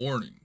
Warning.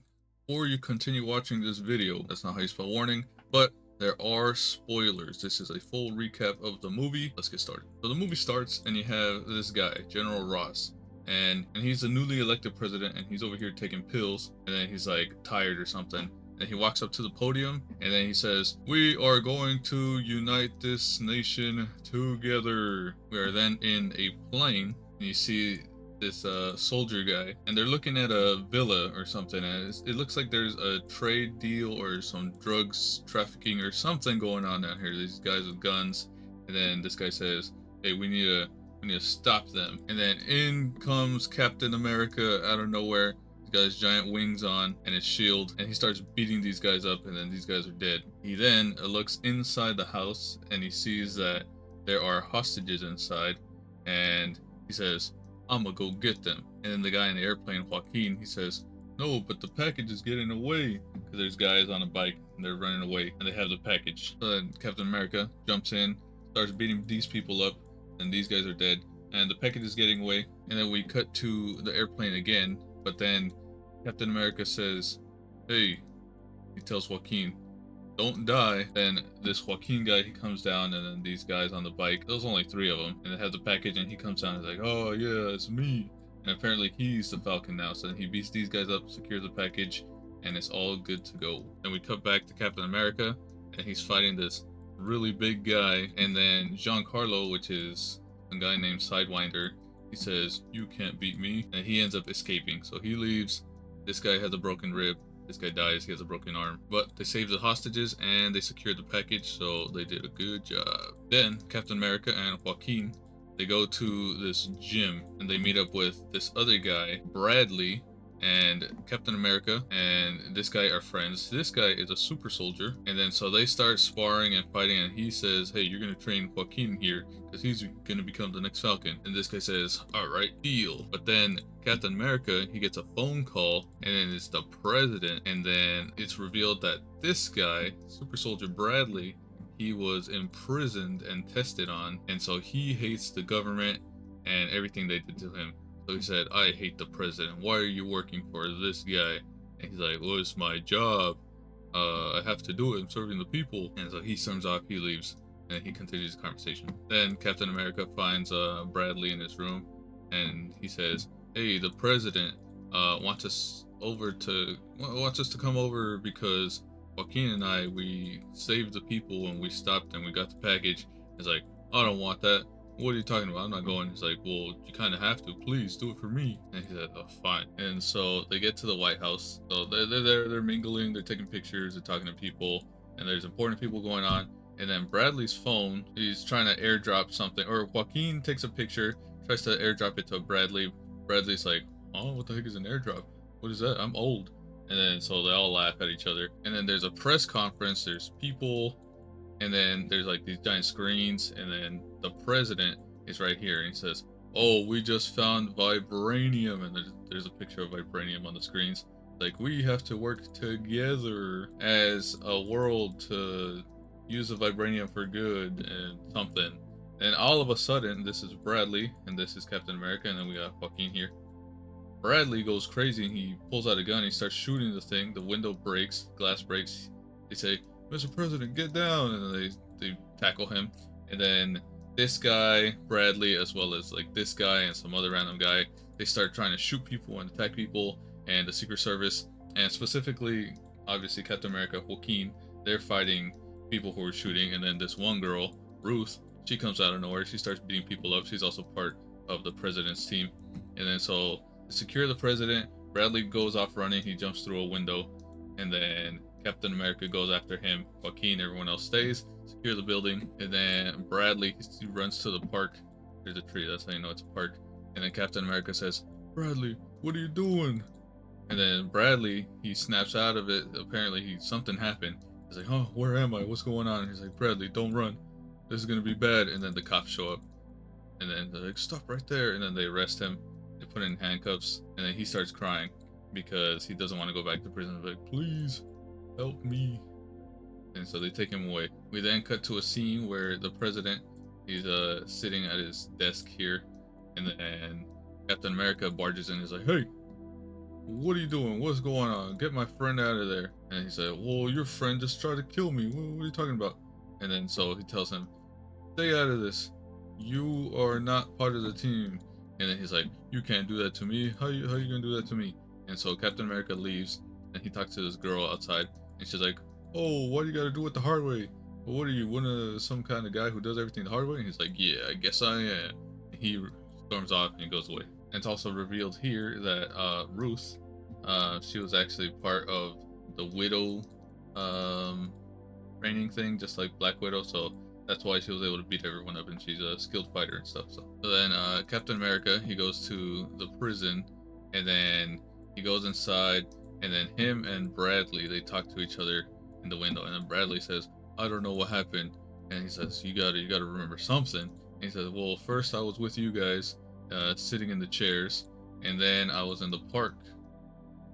Before you continue watching this video, that's not how you spell warning, but there are spoilers. This is a full recap of the movie. Let's get started. So the movie starts and you have this guy, General Ross. And he's the newly elected president and he's over here taking pills and then he's like tired or something. And he walks up to the podium and then he says, "We are going to unite this nation together." We are then in a plane and you see this soldier guy and they're looking at a villa or something and it looks like there's a trade deal or some drugs trafficking or something going on down here. These guys with guns, and then this guy says, "Hey, we need to stop them." And then in comes Captain America out of nowhere. He's got his giant wings on and his shield, and he starts beating these guys up, and then these guys are dead. He then looks inside the house and he sees that there are hostages inside, and he says, "I'm gonna go get them." And then the guy in the airplane, Joaquin, he says, "No, but the package is getting away." Because there's guys on a bike and they're running away and they have the package. So then Captain America jumps in, starts beating these people up, and these guys are dead. And the package is getting away. And then we cut to the airplane again. But then Captain America says, "Hey," he tells Joaquin, "don't die." Then this Joaquin guy, he comes down, and then these guys on the bike, there's only three of them, and they have the package, and he comes down and is like, "Oh yeah, it's me." And apparently he's the Falcon now, so then he beats these guys up, secures the package, and it's all good to go. Then we cut back to Captain America, and he's fighting this really big guy, and then Giancarlo, which is a guy named Sidewinder, he says, "You can't beat me," and he ends up escaping. So he leaves. This guy has a broken rib. This guy dies, he has a broken arm. But they saved the hostages and they secured the package, so they did a good job. Then Captain America and Joaquin, they go to this gym and they meet up with this other guy, Bradley, and Captain America and this guy are friends. This guy is a super soldier, and then so they start sparring and fighting, and he says, "Hey, you're gonna train Joaquin here because he's gonna become the next Falcon." And this guy says, "All right, deal." But then Captain America, he gets a phone call, and then it's the president, and then it's revealed that this guy, super soldier Bradley, he was imprisoned and tested on, and so he hates the government and everything they did to him. So he said, "I hate the president. Why are you working for this guy?" And he's like, "Well, it's my job. I have to do it. I'm serving the people." And so he storms off, he leaves, and he continues the conversation. Then Captain America finds Bradley in his room, and he says, "Hey, the president wants us to come over because Joaquin and I, we saved the people and we stopped and we got the package." He's like, "I don't want that. What are you talking about? I'm not going." He's like, "Well, you kind of have to. Please do it for me." And he said, "Oh, fine." And so they get to the White House. So they're there, they're mingling, they're taking pictures, they're talking to people, and there's important people going on. And then Bradley's phone, he's trying to airdrop something, or Joaquin takes a picture, tries to airdrop it to Bradley. Bradley's like, "Oh, what the heck is an airdrop? What is that? I'm old." And then so they all laugh at each other. And then there's a press conference, there's people, and then there's like these giant screens, and then the president is right here and he says, "Oh, we just found vibranium," and there's a picture of vibranium on the screens. Like, we have to work together as a world to use the vibranium for good and something. And all of a sudden, this is Bradley and this is Captain America, and then we got Joaquin here. Bradley goes crazy and he pulls out a gun, he starts shooting the thing, the window breaks, glass breaks. They say, "Mr. President, get down," and then they tackle him. And then this guy, Bradley, as well as like this guy and some other random guy, they start trying to shoot people and attack people, and the Secret Service, and specifically, obviously, Captain America, Joaquin, they're fighting people who are shooting. And then this one girl, Ruth, she comes out of nowhere, she starts beating people up. She's also part of the president's team. And then so to secure the president, Bradley goes off running, he jumps through a window, and then Captain America goes after him. Joaquin, everyone else stays, secure the building, and then Bradley, he runs to the park. There's a tree, that's how you know it's a park. And then Captain America says, "Bradley, what are you doing?" And then Bradley, he snaps out of it. Apparently, something happened. He's like, "Oh, where am I? What's going on?" And he's like, "Bradley, don't run. This is gonna be bad." And then the cops show up, and then they're like, "Stop right there!" And then they arrest him. They put him in handcuffs, and then he starts crying because he doesn't want to go back to prison. He's like, "Please help me." And so they take him away. We then cut to a scene where the president, he's sitting at his desk here, and then Captain America barges in and is like, "Hey, what are you doing? What's going on? Get my friend out of there. And he said, well, your friend just tried to kill me. What are you talking about? And then so he tells him, stay out of this. You are not part of the team. And then he's like, you can't do that to me. How you gonna do that to me? And so Captain America leaves, and he talks to this girl outside, and she's like, oh, why do you gotta do it the hard way? Well, what are you, some kind of guy who does everything the hard way? And he's like, yeah, I guess I am. And he storms off and goes away. And it's also revealed here that Ruth, she was actually part of the Widow training thing, just like Black Widow. So that's why she was able to beat everyone up, and she's a skilled fighter and stuff. So then Captain America, he goes to the prison, and then he goes inside, and then him and Bradley, they talk to each other in the window, and then Bradley says, I don't know what happened. And he says, you gotta remember something. And he says, well, first I was with you guys, sitting in the chairs, and then I was in the park.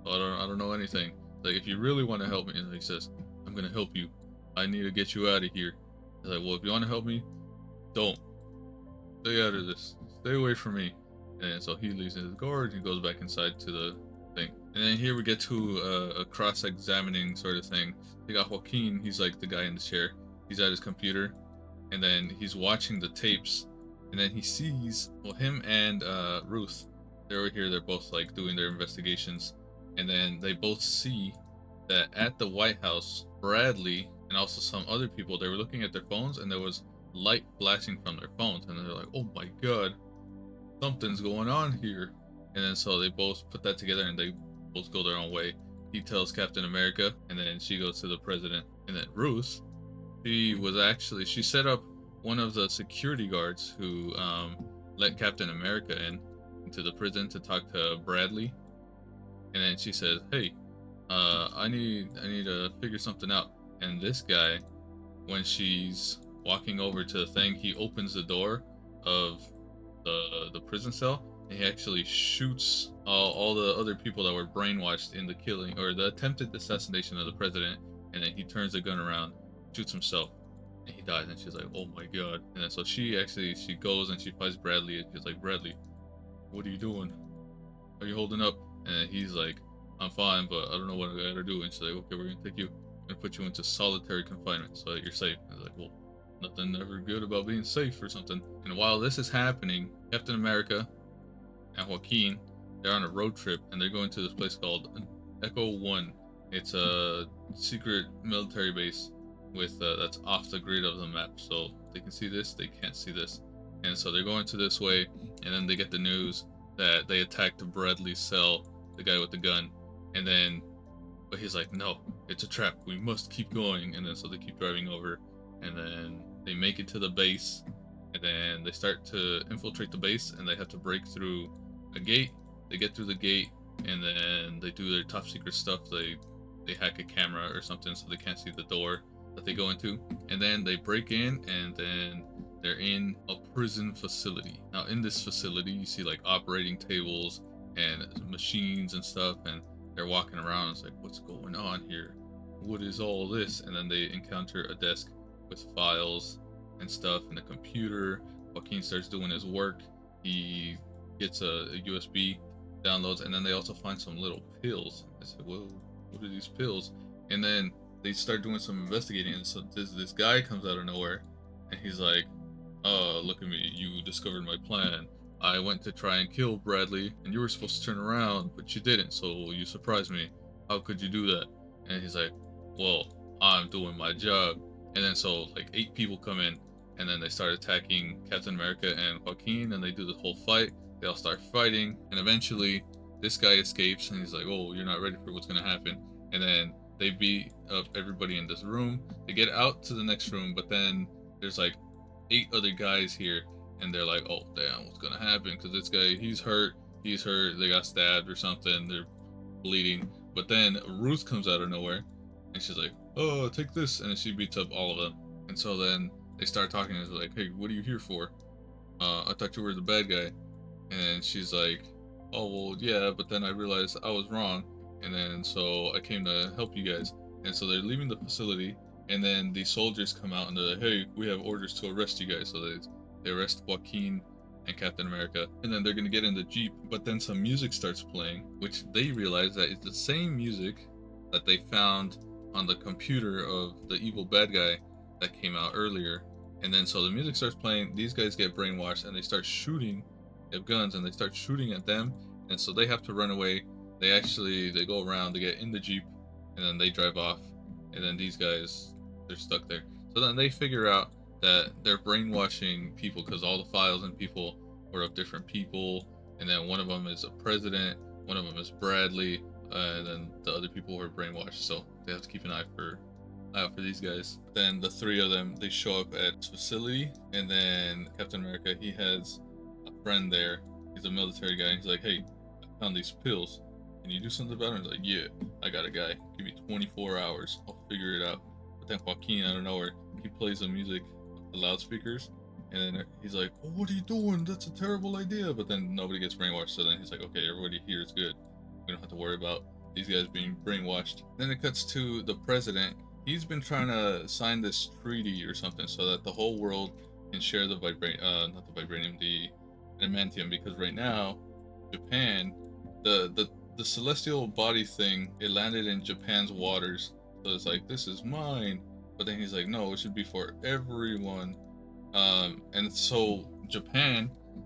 So I don't know anything. Like, if you really want to help me, and he says, I'm gonna help you. I need to get you out of here. He's like, well, if you want to help me, don't. Stay out of this. Stay away from me. And so he leaves his guard and goes back inside to the thing. And then here we get to a cross-examining sort of thing. You got Joaquin, he's like the guy in the chair. He's at his computer, and then he's watching the tapes, and then he sees, well, him and Ruth, they're over here, they're both like doing their investigations, and then they both see that at the White House, Bradley and also some other people, they were looking at their phones, and there was light flashing from their phones, and they're like, oh my god, something's going on here. And then so they both put that together, and they both go their own way. He tells Captain America, and then she goes to the president. And then Ruth, she set up one of the security guards who let Captain America into the prison to talk to Bradley. And then she says, hey, I need to figure something out. And this guy, when she's walking over to the thing, he opens the door of the prison cell, and he actually shoots all the other people that were brainwashed in the killing or the attempted assassination of the president. And then he turns the gun around, shoots himself, and he dies. And she's like, oh my god. And then so she goes and she fights Bradley, and she's like, Bradley, what are you doing? Are you holding up? And he's like, I'm fine, but I don't know what I gotta do. And she's like, okay, we're gonna take you and put you into solitary confinement so that you're safe. And he's like, well, nothing ever good about being safe or something. And while this is happening, Captain America and Joaquin, they're on a road trip, and they're going to this place called Echo One. It's a secret military base with that's off the grid of the map, so they can see this, they can't see this. And so they're going to this way, and then they get the news that they attacked Bradley's cell, the guy with the gun. And then, but he's like, no, it's a trap, we must keep going. And then so they keep driving over, and then they make it to the base, and then they start to infiltrate the base, and they have to break through a gate. They get through the gate, and then they do their top secret stuff. They hack a camera or something so they can't see the door that they go into, and then they break in, and then they're in a prison facility. Now in this facility, you see like operating tables and machines and stuff, and they're walking around. It's like, what's going on here? What is all this? And then they encounter a desk with files and stuff and a computer. Joaquin starts doing his work. He gets a USB, downloads, and then they also find some little pills. I said, well, what are these pills? And then they start doing some investigating, and so this guy comes out of nowhere, and he's like, look at me, you discovered my plan. I went to try and kill Bradley, and you were supposed to turn around, but you didn't, so you surprised me. How could you do that? And he's like, well, I'm doing my job. And then so like 8 people come in, and then they start attacking Captain America and Joaquin, and they do the whole fight. They all start fighting, and eventually this guy escapes, and he's like, oh, you're not ready for what's gonna happen. And then they beat up everybody in this room. They get out to the next room, but then there's like 8 other guys here, and they're like, oh damn, what's gonna happen? Because this guy, he's hurt, they got stabbed or something, they're bleeding. But then Ruth comes out of nowhere, and she's like, oh, take this, and she beats up all of them. And so then they start talking, and it's like, hey, what are you here for? I thought you were the bad guy. And she's like, oh well, yeah, but then I realized I was wrong, and then so I came to help you guys. And so they're leaving the facility, and then the soldiers come out, and they're like, hey, we have orders to arrest you guys. So they arrest Joaquin and Captain America, and then they're gonna get in the Jeep, but then some music starts playing, which they realize that it's the same music that they found on the computer of the evil bad guy that came out earlier. And then so the music starts playing, these guys get brainwashed and they start shooting. They have guns and they start shooting at them, and so they have to run away. They go around, they get in the Jeep, and then they drive off, and then these guys, they're stuck there. So then they figure out that they're brainwashing people because all the files and people were of different people, and then one of them is a president, one of them is Bradley, and then the other people were brainwashed. So they have to keep an eye out for these guys. Then the three of them, they show up at this facility, and then Captain America, he has a friend there. He's a military guy. And he's like, "Hey, I found these pills. Can you do something about it?" He's like, "Yeah, I got a guy. Give me 24 hours. I'll figure it out." But then Joaquin, out of nowhere, he plays the music, the loudspeakers, and then he's like, "Oh, what are you doing? That's a terrible idea." But then nobody gets brainwashed. So then he's like, "Okay, everybody here is good. We don't have to worry about these guys being brainwashed." Then it cuts to the president. He's been trying to sign this treaty or something so that the whole world can share the not the vibranium, the adamantium, because right now, Japan, the celestial body thing, it landed in Japan's waters. So it's like, this is mine. But then he's like, no, it should be for everyone. And so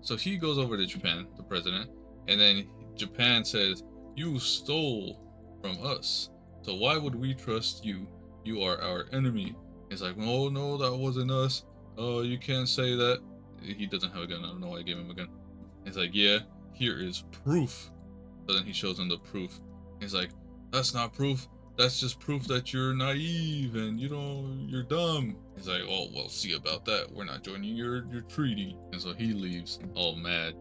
so he goes over to Japan, the president, and then Japan says, "You stole from us. So why would we trust you? You are our enemy." He's like, "Oh no, that wasn't us. Oh, you can't say that." He doesn't have a gun. I don't know why I gave him a gun. He's like, "Yeah, here is proof." So then he shows him the proof. He's like, "That's not proof. That's just proof that you're naive and you're dumb." He's like, "Oh, well, see about that. We're not joining your treaty." And so he leaves all mad.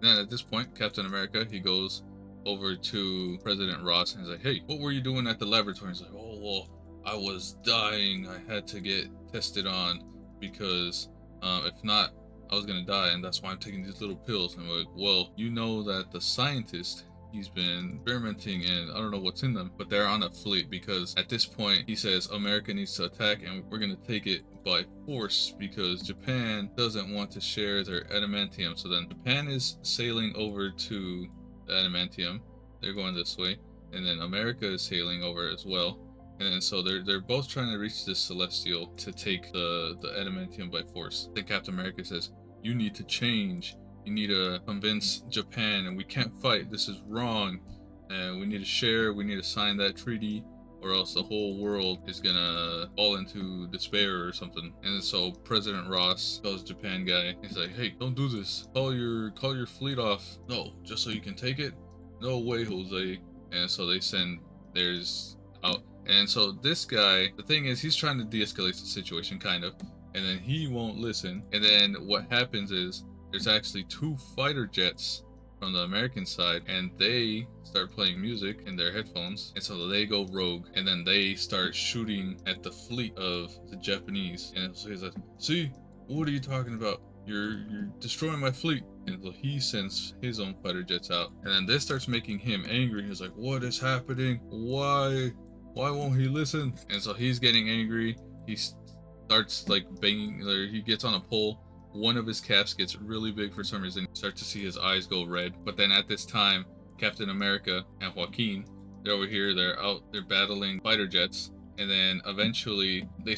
Then at this point, Captain America, he goes over to President Ross and he's like, "Hey, what were you doing at the laboratory?" He's like, "Oh, well, I was dying. I had to get tested on because if not, I was gonna die, and that's why I'm taking these little pills." And we're like, "Well, you know that the scientist, he's been experimenting and I don't know what's in them, but they're on a fleet because at this point he says America needs to attack and we're gonna take it by force because Japan doesn't want to share their adamantium." So then Japan is sailing over to the adamantium. They're going this way, and then America is sailing over as well. And then so they're both trying to reach this celestial to take the adamantium by force. Then Captain America says, "You need to change. You need to convince Japan, and we can't fight. This is wrong. And we need to share. We need to sign that treaty, or else the whole world is gonna fall into despair or something." And so President Ross tells Japan guy, he's like, "Hey, don't do this. Call your fleet off." "No, just so you can take it? No way, Jose." And so they send theirs out. And so this guy, the thing is, he's trying to de-escalate the situation, kind of, and then he won't listen. And then what happens is there's actually two fighter jets from the American side, and they start playing music in their headphones, and so they go rogue, and then they start shooting at the fleet of the Japanese. And so he's like, "See, what are you talking about? You're destroying my fleet." And so he sends his own fighter jets out, and then this starts making him angry. He's like, "What is happening? Why won't he listen?" And so he's getting angry. He starts like banging, or he gets on a pole. One of his caps gets really big for some reason. You start to see his eyes go red. But then at this time, Captain America and Joaquin, they're over here. They're battling fighter jets. And then eventually they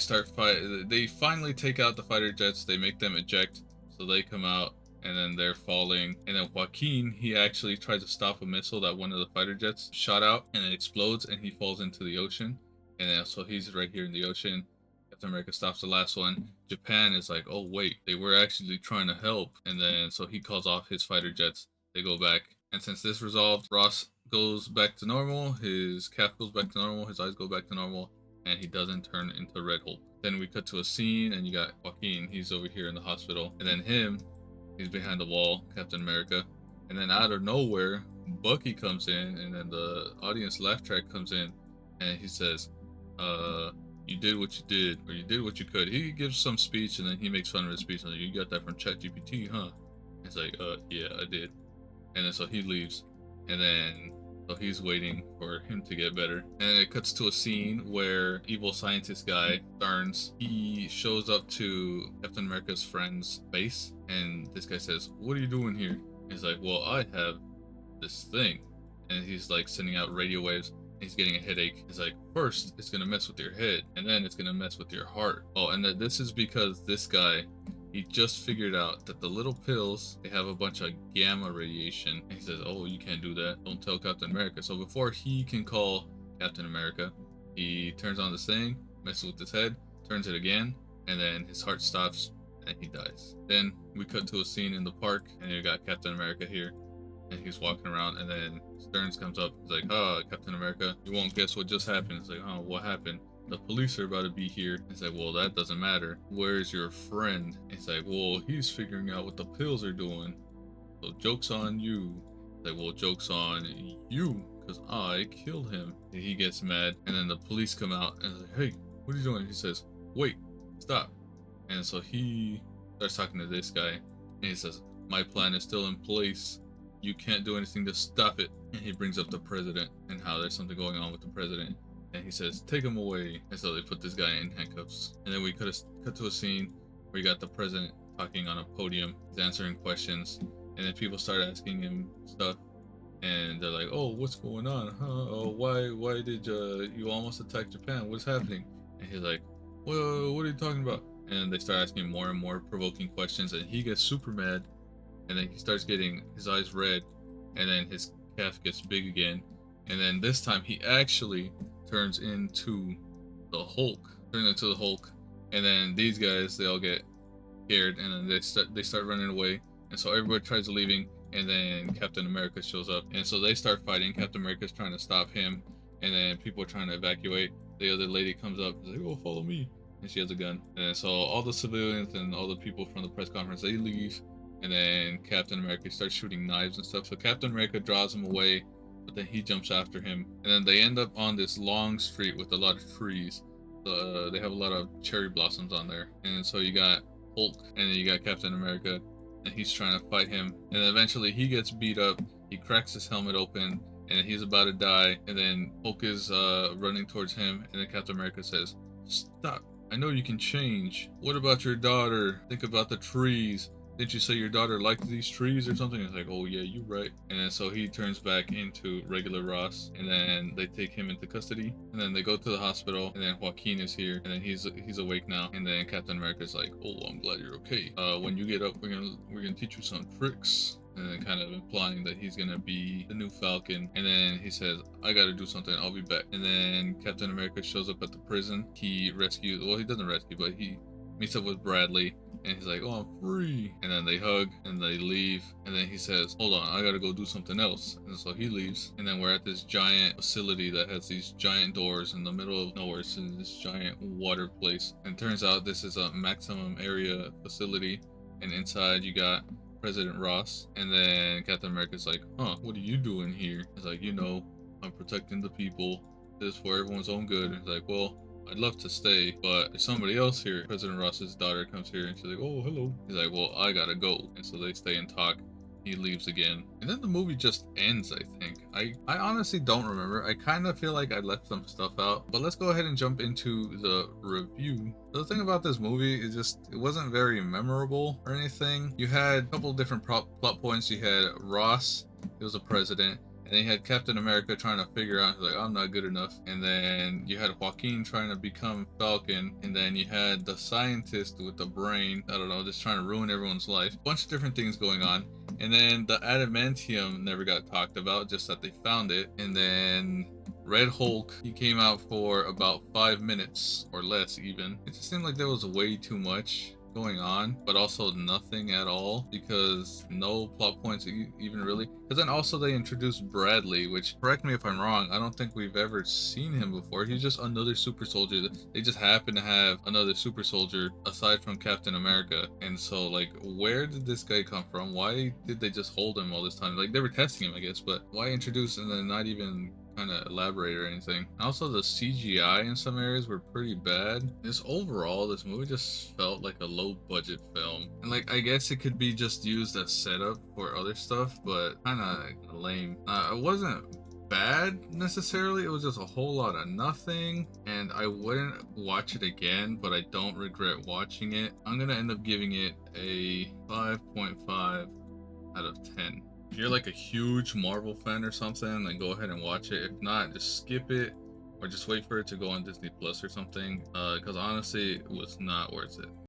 they finally take out the fighter jets. They make them eject. So they come out, and then they're falling. And then Joaquin, he actually tries to stop a missile that one of the fighter jets shot out, and it explodes, and he falls into the ocean. And then so he's right here in the ocean. Captain America stops the last one. Japan is like, "Oh wait, they were actually trying to help." And then so he calls off his fighter jets. They go back. And since this resolved, Ross goes back to normal. His cap goes back to normal. His eyes go back to normal. And he doesn't turn into Red Hulk. Then we cut to a scene, and you got Joaquin. He's over here in the hospital. And then he's behind the wall, Captain America. And then out of nowhere, Bucky comes in, and then the audience laugh track comes in, and he says, "You did what you did, or you did what you could." He gives some speech, and then he makes fun of his speech. And like, "You got that from ChatGPT, huh?" He's like, "Yeah, I did." And then so he leaves, and then so he's waiting for him to get better. And it cuts to a scene where evil scientist guy, Starnes, he shows up to Captain America's friend's base, And this guy says, "What are you doing here?" He's like, "Well, I have this thing," and he's like sending out radio waves. He's getting a headache. He's like, "First, it's gonna mess with your head, and then it's gonna mess with your heart." Oh, and that this is because this guy, he just figured out that the little pills, they have a bunch of gamma radiation. And he says, "Oh, you can't do that. Don't tell Captain America." So before he can call Captain America, he turns on this thing, messes with his head, turns it again, and then his heart stops and he dies. Then we cut to a scene in the park, and you got Captain America here, and he's walking around, and then Stearns comes up. He's like, Captain America, you won't guess what just happened." It's like, "Oh, what happened?" "The police are about to be here." He's like, "Well, that doesn't matter. Where's your friend?" He's like, "Well, he's figuring out what the pills are doing. So joke's on you." He's like, "Well, joke's on you, because I killed him." And he gets mad, and then the police come out, and like, "Hey, what are you doing?" He says, "Wait, stop." And so he starts talking to this guy, and he says, "My plan is still in place. You can't do anything to stop it." And he brings up the president and how there's something going on with the president. And he says, "Take him away." And so they put this guy in handcuffs. And then we cut to a scene where you got the president talking on a podium. He's answering questions. And then people start asking him stuff. And they're like, "Oh, what's going on? Huh? Oh, why did you almost attack Japan? What's happening?" And he's like, "Well, what are you talking about?" And they start asking more and more provoking questions. And he gets super mad. And then he starts getting his eyes red. And then his calf gets big again. And then this time he actually turns into the Hulk. And then these guys, they all get scared, and then they start running away. And so everybody tries leaving, and then Captain America shows up. And so they start fighting. Captain America's trying to stop him, and then people are trying to evacuate. The other lady comes up and is like, "Oh, follow me." And she has a gun. And so all the civilians and all the people from the press conference, they leave. And then Captain America starts shooting knives and stuff. So Captain America draws him away, but then he jumps after him. And then they end up on this long street with a lot of trees. They have a lot of cherry blossoms on there. And so you got Hulk, and then you got Captain America, and he's trying to fight him. And eventually he gets beat up. He cracks his helmet open, and he's about to die. And then Hulk is running towards him, and then Captain America says, "Stop. I know you can change. What about your daughter? Think about the trees. Didn't you say your daughter liked these trees or something?" It's like, "Oh yeah, you're right." And then so he turns back into regular Ross, and then they take him into custody, and then they go to the hospital, and then Joaquin is here, and then he's awake now. And then Captain America's like, "Oh, I'm glad you're okay. When you get up, we're gonna teach you some tricks." And then kind of implying that he's gonna be the new Falcon. And then he says, "I gotta do something, I'll be back." And then Captain America shows up at the prison. He doesn't rescue, but he meets up with Bradley. And he's like, "Oh, I'm free." And then they hug and they leave. And then he says, "Hold on, I gotta go do something else." And so he leaves. And then we're at this giant facility that has these giant doors in the middle of nowhere. It's in this giant water place. And it turns out this is a maximum area facility. And inside you got President Ross. And then Captain America's like, "What are you doing here?" He's like, "I'm protecting the people. This is for everyone's own good." And he's like, "Well, I'd love to stay, but there's somebody else here." President Ross's daughter comes here, and she's like, "Oh, hello." He's like, "Well, I gotta go." And so they stay and talk. He leaves again. And then the movie just ends, I think. I honestly don't remember. I kind of feel like I left some stuff out. But let's go ahead and jump into the review. The thing about this movie is just, it wasn't very memorable or anything. You had a couple different plot points. You had Ross, he was a president. And then you had Captain America trying to figure out, like, "I'm not good enough." And then you had Joaquin trying to become Falcon. And then you had the scientist with the brain, I don't know, just trying to ruin everyone's life. Bunch of different things going on. And then the adamantium never got talked about, just that they found it. And then Red Hulk, he came out for about 5 minutes or less even. It just seemed like there was way too much going on, but also nothing at all, because no plot points even really. Because then also they introduced Bradley, which, correct me if I'm wrong, I don't think we've ever seen him before. He's just another super soldier. They just happen to have another super soldier aside from Captain America. And so, like, where did this guy come from? Why did they just hold him all this time? Like, they were testing him, I guess, but why introduce and then not even kind of elaborate or anything? Also, the CGI in some areas were pretty bad. This movie just felt like a low budget film, and like, I guess it could be just used as setup for other stuff, but kind of lame. It wasn't bad necessarily. It was just a whole lot of nothing, and I wouldn't watch it again, but I don't regret watching it. I'm gonna end up giving it a 5.5 out of 10. If you're like a huge Marvel fan or something, then go ahead and watch it. If not, just skip it or just wait for it to go on Disney Plus or something, because honestly, it was not worth it.